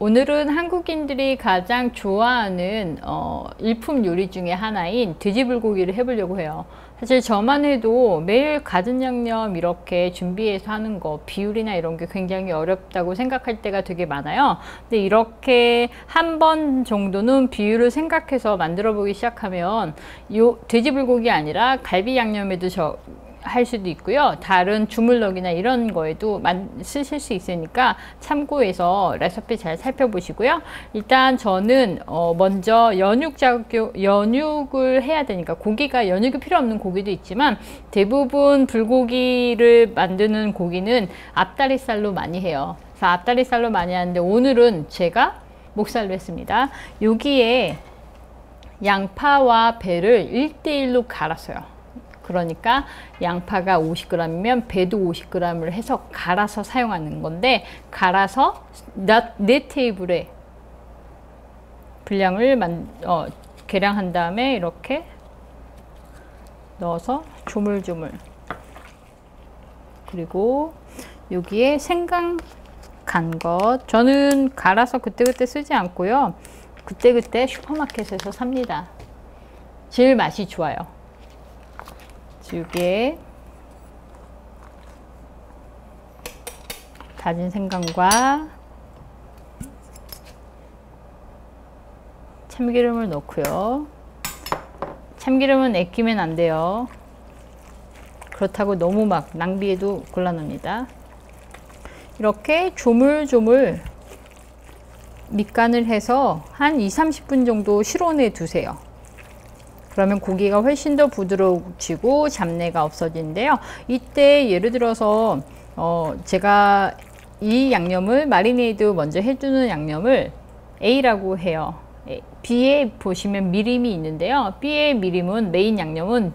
오늘은 한국인들이 가장 좋아하는 일품 요리 중에 하나인 돼지불고기를 해보려고 해요. 사실 저만 해도 매일 갖은 양념 이렇게 준비해서 하는 거, 비율이나 이런 게 굉장히 어렵다고 생각할 때가 되게 많아요. 근데 이렇게 한 번 정도는 비율을 생각해서 만들어 보기 시작하면 요 돼지불고기 아니라 갈비 양념에도 할 수도 있고요. 다른 주물럭이나 이런 거에도 쓰실 수 있으니까 참고해서 레시피 잘 살펴보시고요. 일단 저는 먼저 연육을 해야 되니까, 고기가 연육이 필요 없는 고기도 있지만 대부분 불고기를 만드는 고기는 앞다리살로 많이 해요. 그래서 앞다리살로 많이 하는데 오늘은 제가 목살로 했습니다. 여기에 양파와 배를 1:1로 갈았어요. 그러니까 양파가 50g이면 배도 50g을 해서 갈아서 사용하는 건데, 갈아서 4테이블의 분량을 계량한 다음에 이렇게 넣어서 조물조물, 그리고 여기에 생강 간 것, 저는 갈아서 그때그때 쓰지 않고요, 그때그때 슈퍼마켓에서 삽니다. 제일 맛이 좋아요. 여기에 다진 생강과 참기름을 넣고요. 참기름은 아끼면 안 돼요. 그렇다고 너무 막 낭비해도 곤란합니다. 이렇게 조물조물 밑간을 해서 한 20-30분 정도 실온에 두세요. 그러면 고기가 훨씬 더 부드러워지고 잡내가 없어지는데요. 이때 예를 들어서 제가 이 양념을 마리네이드 먼저 해주는 양념을 A라고 해요. B에 보시면 미림이 있는데요. B의 미림은, 메인 양념은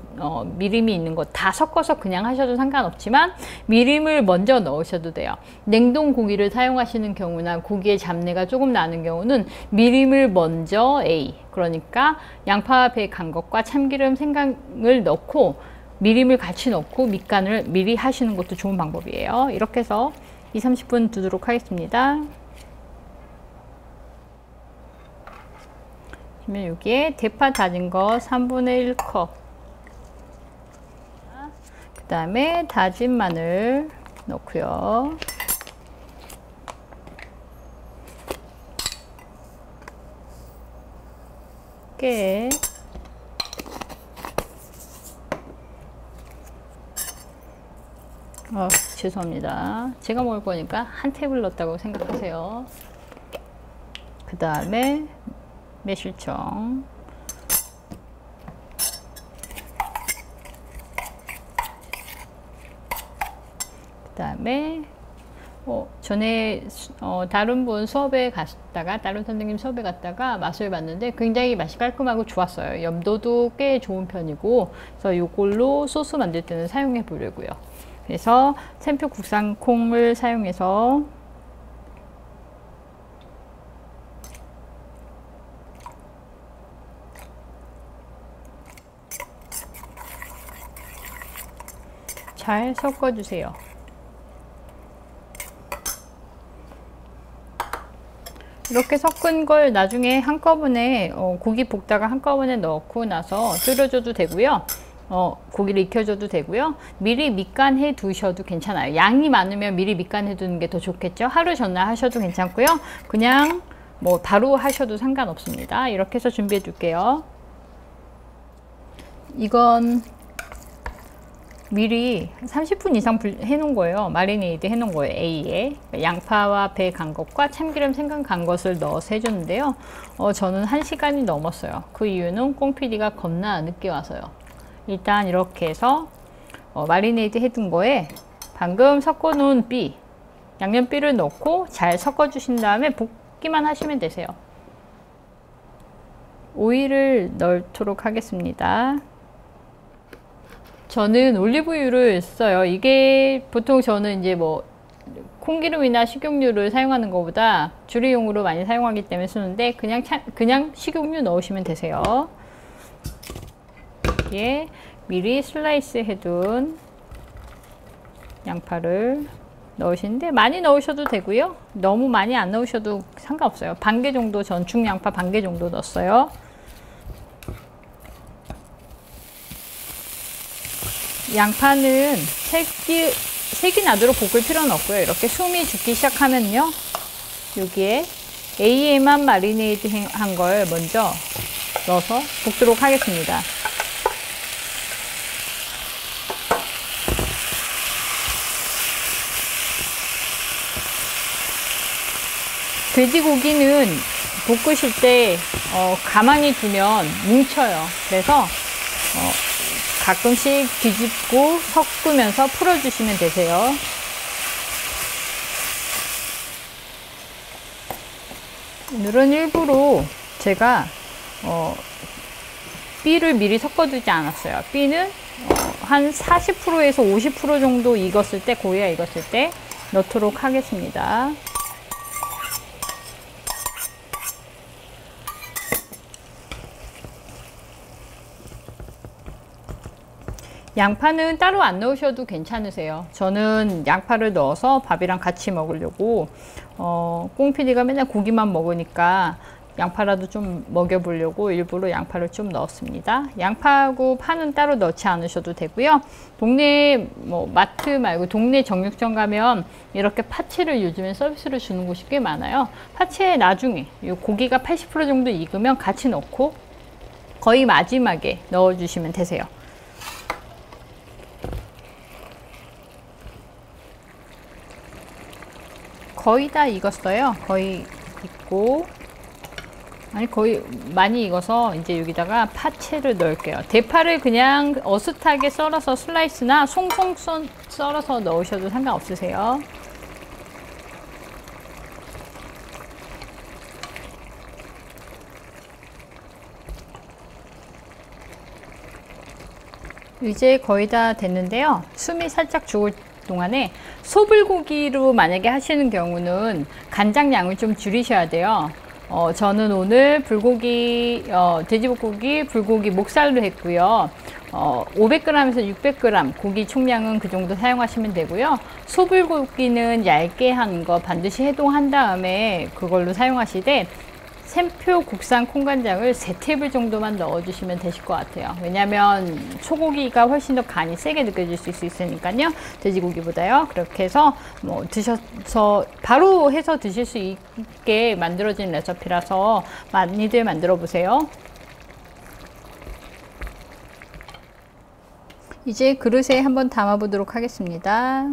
미림이 있는 거 다 섞어서 그냥 하셔도 상관없지만 미림을 먼저 넣으셔도 돼요. 냉동 고기를 사용하시는 경우나 고기의 잡내가 조금 나는 경우는 미림을 먼저 A, 그러니까 양파, 배 간 것과 참기름, 생강을 넣고 미림을 같이 넣고 밑간을 미리 하시는 것도 좋은 방법이에요. 이렇게 해서 20-30분 두도록 하겠습니다. 그러면 여기에 대파 다진 거 3분의 1컵, 그 다음에 다진 마늘 넣고요. 깨, 죄송합니다. 제가 먹을 거니까 한 테이블 넣었다고 생각하세요. 그 다음에 매실청, 그 다음에 전에 다른 분 수업에 갔다가, 다른 선생님 수업에 갔다가 맛을 봤는데 굉장히 맛이 깔끔하고 좋았어요. 염도도 꽤 좋은 편이고, 그래서 이걸로 소스 만들 때는 사용해 보려고요. 그래서 샘표 국산 콩을 사용해서 잘 섞어주세요. 이렇게 섞은 걸 나중에 한꺼번에 고기 볶다가 한꺼번에 넣고 나서 졸여줘도 되고요. 고기를 익혀줘도 되고요. 미리 밑간해 두셔도 괜찮아요. 양이 많으면 미리 밑간해 두는 게 더 좋겠죠. 하루 전날 하셔도 괜찮고요. 그냥 뭐 바로 하셔도 상관없습니다. 이렇게 해서 준비해 둘게요. 이건 미리 30분 이상 해 놓은 거예요. 마리네이드 해 놓은 거예요. A에 양파와 배 간 것과 참기름, 생강 간 것을 넣어서 해줬는데요. 저는 1시간이 넘었어요. 그 이유는 꽁PD가 겁나 늦게 와서요. 일단 이렇게 해서 마리네이드 해둔 거에 방금 섞어 놓은 B, 양념 B를 넣고 잘 섞어 주신 다음에 볶기만 하시면 되세요. 오일을 넣도록 하겠습니다. 저는 올리브유를 써요. 이게 보통 저는 이제 뭐 콩기름이나 식용유를 사용하는 것보다 조리용으로 많이 사용하기 때문에 쓰는데, 그냥 식용유 넣으시면 되세요. 여기에 미리 슬라이스 해둔 양파를 넣으시는데 많이 넣으셔도 되고요. 너무 많이 안 넣으셔도 상관없어요. 반 개 정도, 전축 양파 반 개 정도 넣었어요. 양파는 색이 나도록 볶을 필요는 없고요. 이렇게 숨이 죽기 시작하면요, 여기에 AM한 마리네이드 한 걸 먼저 넣어서 볶도록 하겠습니다. 돼지고기는 볶으실 때 가만히 두면 뭉쳐요. 그래서 가끔씩 뒤집고 섞으면서 풀어주시면 되세요. 오늘은 일부러 제가 B를 미리 섞어두지 않았어요. B는 한 40%에서 50% 정도 익었을 때, 고기가 익었을 때 넣도록 하겠습니다. 양파는 따로 안 넣으셔도 괜찮으세요. 저는 양파를 넣어서 밥이랑 같이 먹으려고, 꽁PD가 맨날 고기만 먹으니까 양파라도 좀 먹여보려고 일부러 양파를 좀 넣었습니다. 양파하고 파는 따로 넣지 않으셔도 되고요. 동네 마트 말고 동네 정육점 가면 이렇게 파채를 요즘엔 서비스로 주는 곳이 꽤 많아요. 파채 나중에 이 고기가 80% 정도 익으면 같이 넣고 거의 마지막에 넣어주시면 되세요. 거의 다 익었어요. 거의 익고, 아니 거의 많이 익어서 이제 여기다가 파채를 넣을게요. 대파를 그냥 어슷하게 썰어서 슬라이스나 송송 썰어서 넣으셔도 상관없으세요. 이제 거의 다 됐는데요. 숨이 살짝 죽을 동안에 소불고기로 만약에 하시는 경우는 간장 양을 좀 줄이셔야 돼요. 저는 오늘 불고기, 돼지볶고기, 불고기 목살로 했고요. 500g에서 600g 고기 총량은 그 정도 사용하시면 되고요. 소불고기는 얇게 한 거 반드시 해동한 다음에 그걸로 사용하시되, 샘표 국산 콩간장을 3테이블 정도만 넣어주시면 되실 것 같아요. 왜냐하면 소고기가 훨씬 더 간이 세게 느껴질 수 있으니까요. 돼지고기보다요. 그렇게 해서 드셔서 바로 해서 드실 수 있게 만들어진 레시피라서 많이들 만들어 보세요. 이제 그릇에 한번 담아 보도록 하겠습니다.